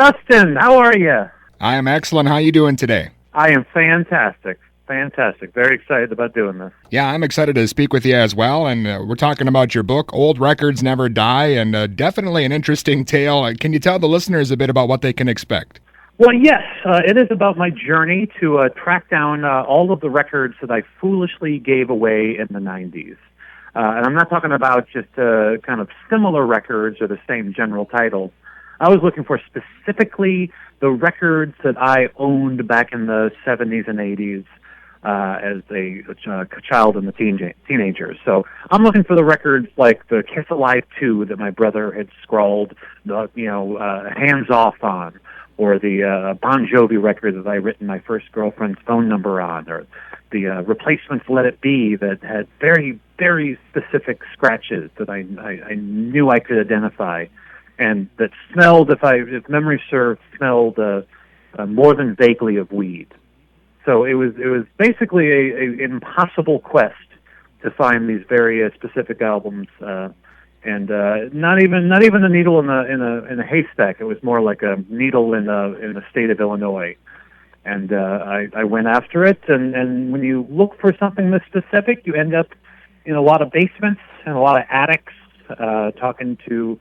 Dustin, how are you? I am excellent. How you doing today? I am fantastic. Fantastic. Very excited about doing this. Yeah, I'm excited to speak with you as well. And we're talking about your book, Old Records Never Die, and definitely an interesting tale. Can you tell the listeners a bit about what they can expect? Well, yes, it is about my journey to track down all of the records that I foolishly gave away in the 90s. And I'm not talking about just kind of similar records or the same general title. I was looking for specifically the records that I owned back in the 70s and 80s as a child and the teenagers. So I'm looking for the records like the Kiss Alive 2 that my brother had scrawled, Hands Off on, or the Bon Jovi record that I written my first girlfriend's phone number on, or the Replacements Let It Be that had very, very specific scratches that I knew I could identify, and that smelled, if memory serves, smelled more than vaguely of weed. So it was basically an impossible quest to find these very specific albums, and not even a needle in a haystack. It was more like a needle in the state of Illinois. And I went after it, and when you look for something this specific, you end up in a lot of basements and a lot of attics, talking to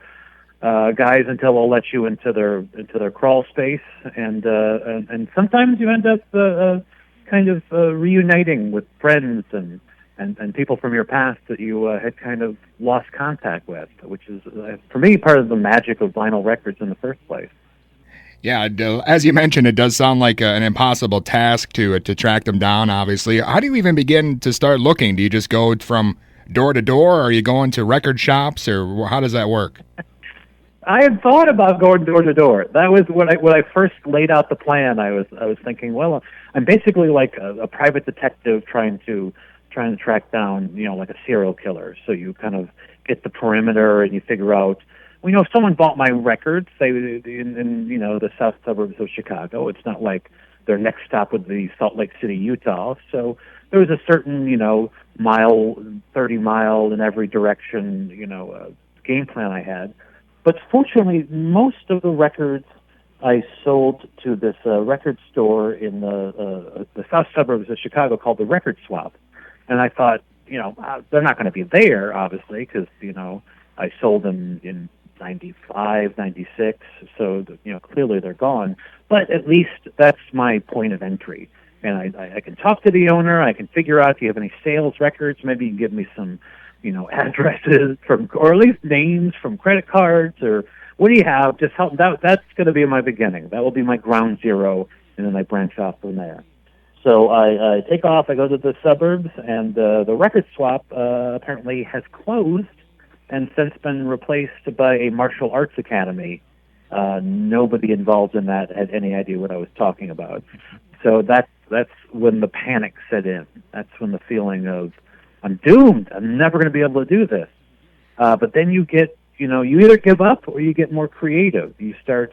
guys until they'll let you into their crawl space, and sometimes you end up kind of reuniting with friends and people from your past that you had kind of lost contact with, which is for me part of the magic of vinyl records in the first place. Yeah, as you mentioned, it does sound like an impossible task to track them down, obviously. How do you even begin to start looking? Do you just go from door to door, or are you going to record shops, or how does that work? I had thought about going door to door. That was when I first laid out the plan. I was thinking, well, I'm basically like a private detective trying to track down, like a serial killer. So you kind of get the perimeter and you figure out, if someone bought my records, say in the south suburbs of Chicago, it's not like their next stop would be Salt Lake City, Utah. So there was a certain, 30 mile in every direction, game plan I had. But fortunately, most of the records I sold to this record store in the south suburbs of Chicago called the Record Swap. And I thought, they're not going to be there, obviously, because, I sold them in 95, 96, so, clearly they're gone. But at least that's my point of entry. And I can talk to the owner, I can figure out if you have any sales records, maybe you can give me some addresses or at least names from credit cards, or what do you have? Just help. That's going to be my beginning. That will be my ground zero, and then I branch off from there. So I take off. I go to the suburbs, and the record swap apparently has closed and since been replaced by a martial arts academy. Nobody involved in that had any idea what I was talking about. So that's when the panic set in. That's when the feeling of, I'm doomed. I'm never going to be able to do this. But then you get, you either give up or you get more creative. You start,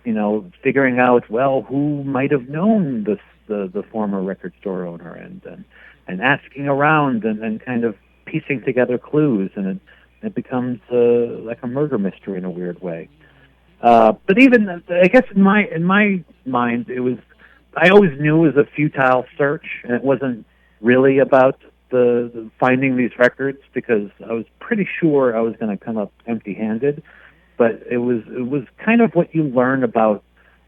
figuring out, well, who might have known the former record store owner, and asking around and kind of piecing together clues, and it becomes like a murder mystery in a weird way. But even, I guess in my mind, I always knew it was a futile search, and it wasn't really about the finding these records, because I was pretty sure I was going to come up empty-handed. But it was kind of what you learn about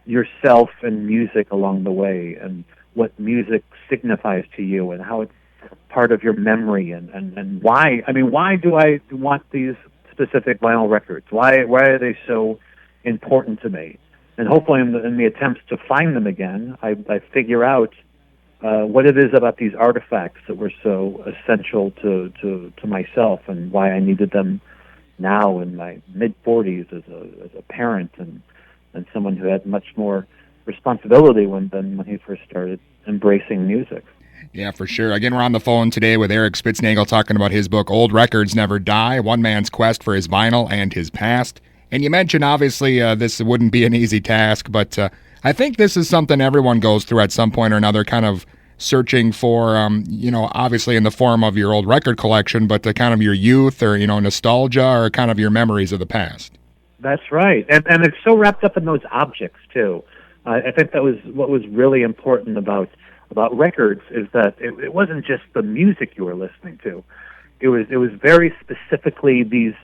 yourself and music along the way, and what music signifies to you, and how it's part of your memory, and why. I mean, why do I want these specific vinyl records? Why are they so important to me? And hopefully in the attempts to find them again, I figure out what it is about these artifacts that were so essential to myself, and why I needed them now in my mid-40s as a parent and someone who had much more responsibility than when he first started embracing music. Yeah, for sure. Again, we're on the phone today with Eric Spitznagel talking about his book, Old Records Never Die, One Man's Quest for His Vinyl and His Past. And you mentioned, obviously, this wouldn't be an easy task, but I think this is something everyone goes through at some point or another, kind of searching for, obviously in the form of your old record collection, but the kind of your youth or, nostalgia, or kind of your memories of the past. That's right, and it's so wrapped up in those objects too. I think that was what was really important about records, is that it wasn't just the music you were listening to. It was very specifically these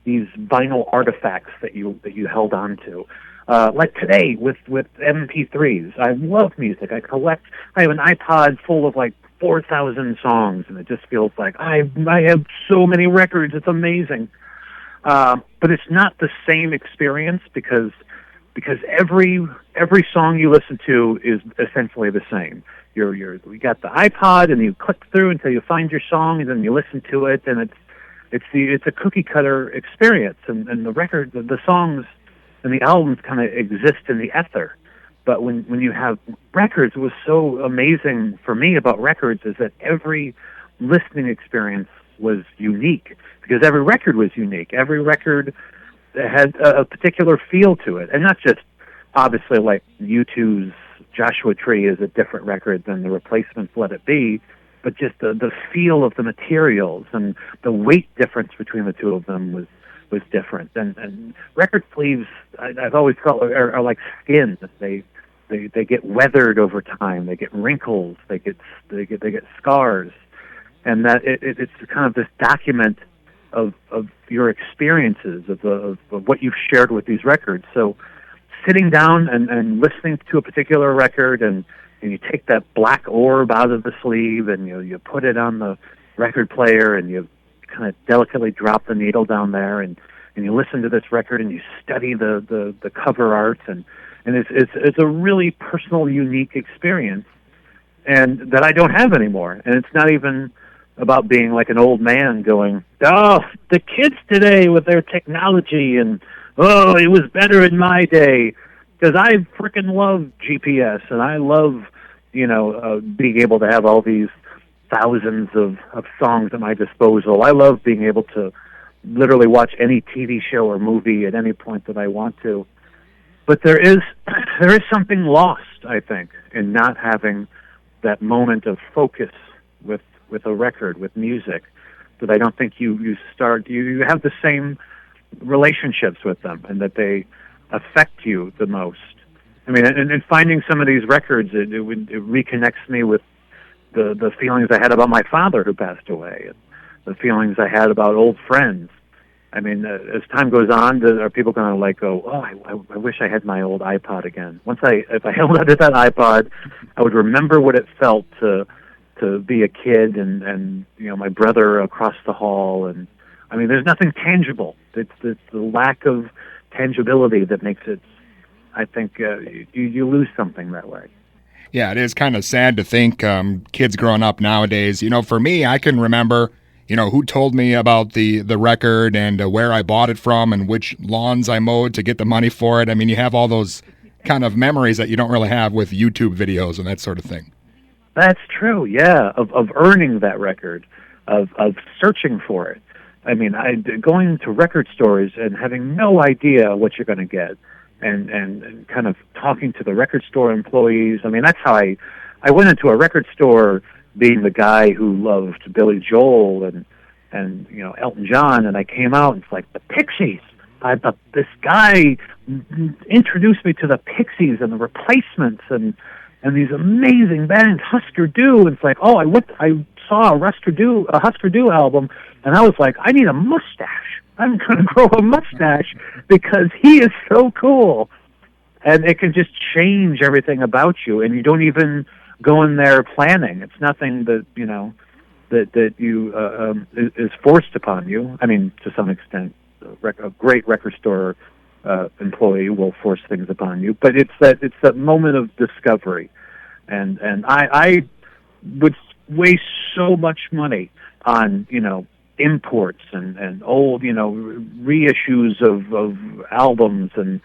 vinyl artifacts that you held on to. Like today with MP3s, I love music. I have an iPod full of like 4,000 songs, and it just feels like I have so many records. It's amazing. But it's not the same experience because every song you listen to is essentially the same. We got the iPod, and you click through until you find your song, and then you listen to it, and it's a cookie cutter experience. And the record, the songs, and the albums kind of exist in the ether. But when you have records, what was so amazing for me about records is that every listening experience was unique, because every record was unique. Every record had a particular feel to it, and not just obviously like U2's Joshua Tree is a different record than the Replacements' Let It Be, but just the feel of the materials and the weight difference between the two of them was different. And record sleeves, I've always felt are like skin. They get weathered over time. They get wrinkles. They get scars, and that it's kind of this document of your experiences of what you've shared with these records. So sitting down and listening to a particular record, and you take that black orb out of the sleeve, and you put it on the record player, and you kind of delicately drop the needle down there, and you listen to this record, and you study the cover art, and it's a really personal, unique experience, and that I don't have anymore. And it's not even about being like an old man going, oh, the kids today with their technology, and oh, it was better in my day. Because I freaking love GPS, and I love, being able to have all these thousands of songs at my disposal. I love being able to literally watch any TV show or movie at any point that I want to. But there is something lost, I think, in not having that moment of focus with a record, with music, that I don't think you have the same relationships with them, and that they affect you the most. I mean, and finding some of these records, it reconnects me with the feelings I had about my father who passed away, and the feelings I had about old friends. I mean, as time goes on, are people going to like go, oh, I wish I had my old iPod again? If I held onto that iPod, I would remember what it felt to be a kid, and my brother across the hall, and I mean, there's nothing tangible. It's the lack of tangibility that makes it, I think, you lose something that way. Yeah, it is kind of sad to think kids growing up nowadays. For me, I can remember, who told me about the record, and where I bought it from, and which lawns I mowed to get the money for it. I mean, you have all those kind of memories that you don't really have with YouTube videos and that sort of thing. That's true, yeah, of earning that record, of searching for it. I mean, going to record stores and having no idea what you're going to get, and kind of talking to the record store employees. I mean, that's how I went into a record store being the guy who loved Billy Joel and Elton John, and I came out and it's like, the Pixies. This guy introduced me to the Pixies and the Replacements and these amazing bands, Husker Du. It's like, oh, I saw a Husker Du album, and I was like, I need a mustache. I'm going to grow a mustache because he is so cool. And it can just change everything about you, and you don't even go in there planning. It's nothing that, that is forced upon you. I mean, to some extent, a great record store employee will force things upon you, but it's that moment of discovery. And I would waste so much money on, imports and old, reissues of albums and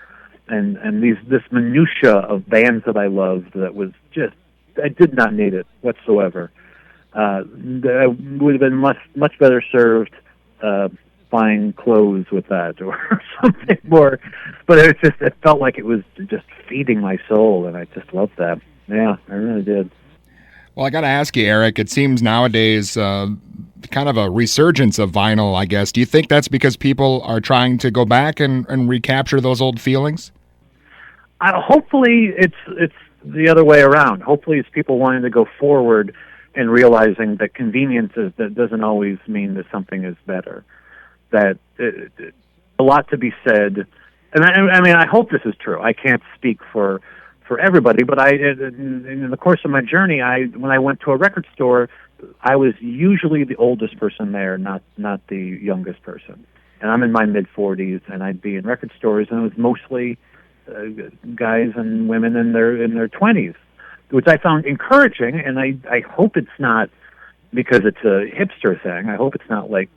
this minutia of bands that I loved that was just, I did not need it whatsoever. I would have been much better served buying clothes with that or something more. But it felt like it was just feeding my soul, and I just loved that. Yeah, I really did. Well, I got to ask you, Eric, it seems nowadays kind of a resurgence of vinyl, I guess. Do you think that's because people are trying to go back and recapture those old feelings? Hopefully, it's the other way around. Hopefully, it's people wanting to go forward and realizing that convenience that doesn't always mean that something is better. That a lot to be said, and I mean, I hope this is true. I can't speak for everybody, but in the course of my journey, when I went to a record store, I was usually the oldest person there, not the youngest person. And I'm in my mid-40s, and I'd be in record stores, and it was mostly guys and women in their 20s, which I found encouraging. And I hope it's not because it's a hipster thing. I hope it's not like,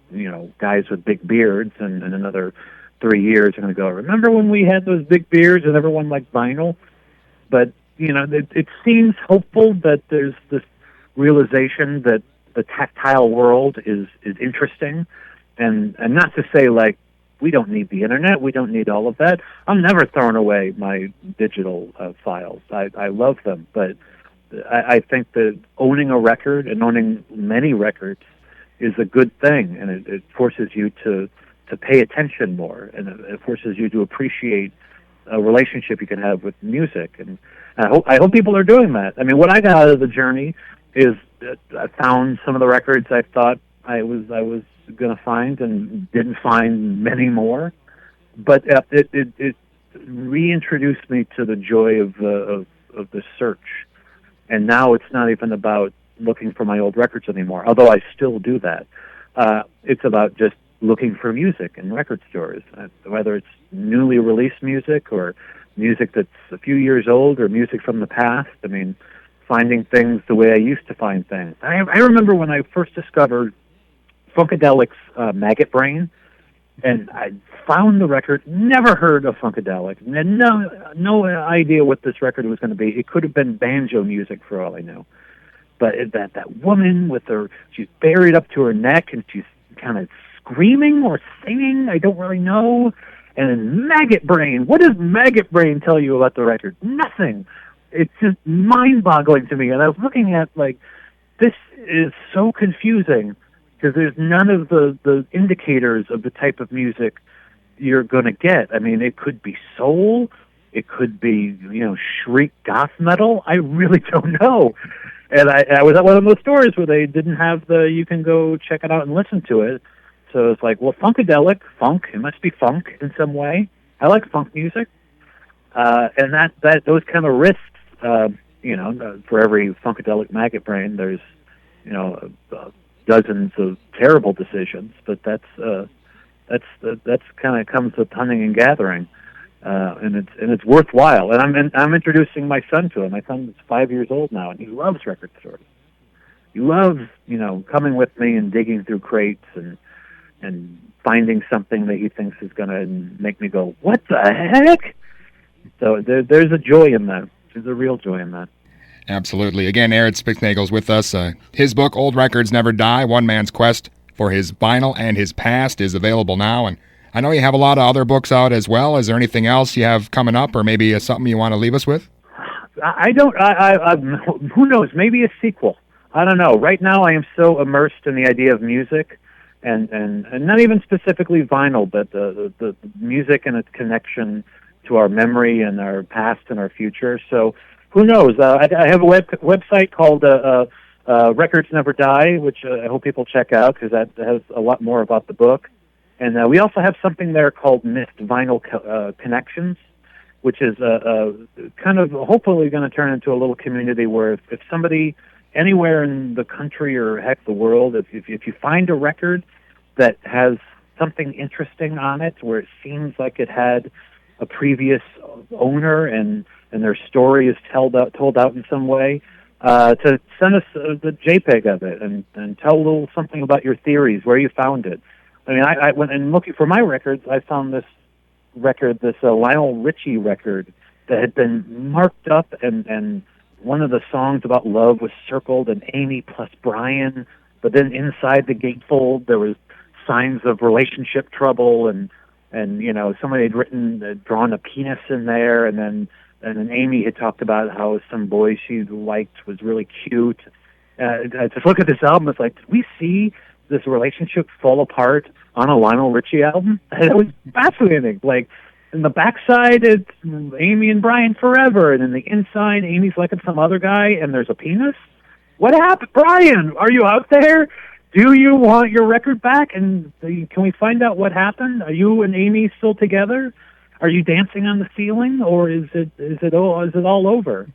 guys with big beards and in another 3 years are going to go, remember when we had those big beards and everyone liked vinyl? But it seems hopeful that there's this realization that the tactile world is interesting, and not to say like we don't need the internet, we don't need all of that. I'm never throwing away my digital files. I love them, but I think that owning a record and owning many records is a good thing, and it forces you to pay attention more, and it forces you to appreciate a relationship you can have with music. And I hope people are doing that. I mean, what I got out of the journey is that I found some of the records I thought I was going to find and didn't find many more, but it reintroduced me to the joy of the search. And now it's not even about looking for my old records anymore, although I still do that. It's about just looking for music in record stores, whether it's newly released music or music that's a few years old or music from the past. I mean, finding things the way I used to find things. I remember when I first discovered Funkadelic's Maggot Brain, and I found the record, never heard of Funkadelic, and no idea what this record was going to be. It could have been banjo music for all I knew. But that woman she's buried up to her neck, and she's kind of screaming or singing, I don't really know. And then Maggot Brain. What does Maggot Brain tell you about the record? Nothing. It's just mind-boggling to me. And I was looking at, this is so confusing because there's none of the indicators of the type of music you're going to get. I mean, it could be soul. It could be, shriek goth metal. I really don't know. And I was at one of those stores where they didn't have you can go check it out and listen to it. So it's like, well, Funkadelic, funk, it must be funk in some way. I like funk music. And those kind of risks, for every Funkadelic Maggot Brain, there's, dozens of terrible decisions, but that's kind of comes with hunting and gathering. And it's worthwhile. And I'm introducing my son to it. My son is 5 years old now, and he loves record stores. He loves, coming with me and digging through crates and finding something that he thinks is going to make me go, what the heck? So there's a joy in that. There's a real joy in that. Absolutely. Again, Eric Spitznagel's with us. His book, Old Records Never Die, One Man's Quest for His Vinyl and His Past, is available now. And I know you have a lot of other books out as well. Is there anything else you have coming up, or maybe something you want to leave us with? I don't. Who knows? Maybe a sequel. I don't know. Right now, I am so immersed in the idea of music, and not even specifically vinyl, but the music and its connection to our memory and our past and our future. So who knows? I have a website called Records Never Die, which I hope people check out because that has a lot more about the book. And we also have something there called Missed Vinyl Connections, which is kind of hopefully going to turn into a little community where if somebody anywhere in the country or heck the world, if you find a record that has something interesting on it, where it seems like it had a previous owner and their story is told out in some way, to send us the JPEG of it and tell a little something about your theories, where you found it. I mean, I went and looking for my records, I found this record, this Lionel Richie record that had been marked up, and one of the songs about love was circled, and Amy plus Brian, but then inside the gatefold there was signs of relationship trouble, and somebody had drawn a penis in there, and then Amy had talked about how some boy she liked was really cute, I just look at this album. It's like, did we see this relationship fall apart on a Lionel Richie album? And it was fascinating. Like, in the backside, it's Amy and Brian forever, and in the inside, Amy's liking some other guy, and there's a penis. What happened, Brian? Are you out there? Do you want your record back? And can we find out what happened? Are you and Amy still together? Are you dancing on the ceiling, or is it all over?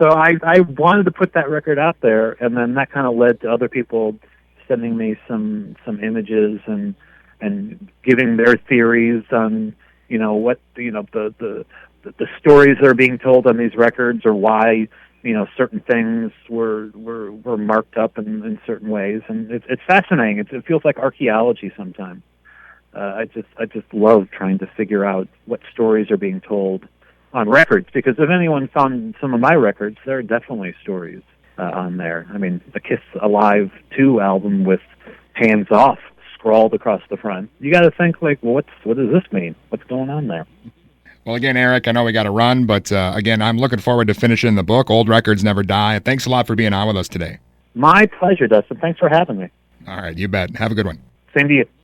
So I wanted to put that record out there, and then that kind of led to other people sending me some images and giving their theories on what the stories that are being told on these records, or why certain things were marked up in certain ways, and it's fascinating. It feels like archaeology sometimes. I just love trying to figure out what stories are being told on records, because if anyone found some of my records, there are definitely stories on there. I mean, the Kiss Alive 2 album with Hands Off scrawled across the front. You got to think, like, well, what does this mean? What's going on there? Well, again, Eric, I know we got to run, but again, I'm looking forward to finishing the book. Old Records Never Die. Thanks a lot for being on with us today. My pleasure, Dustin. Thanks for having me. All right, you bet. Have a good one. Same to you.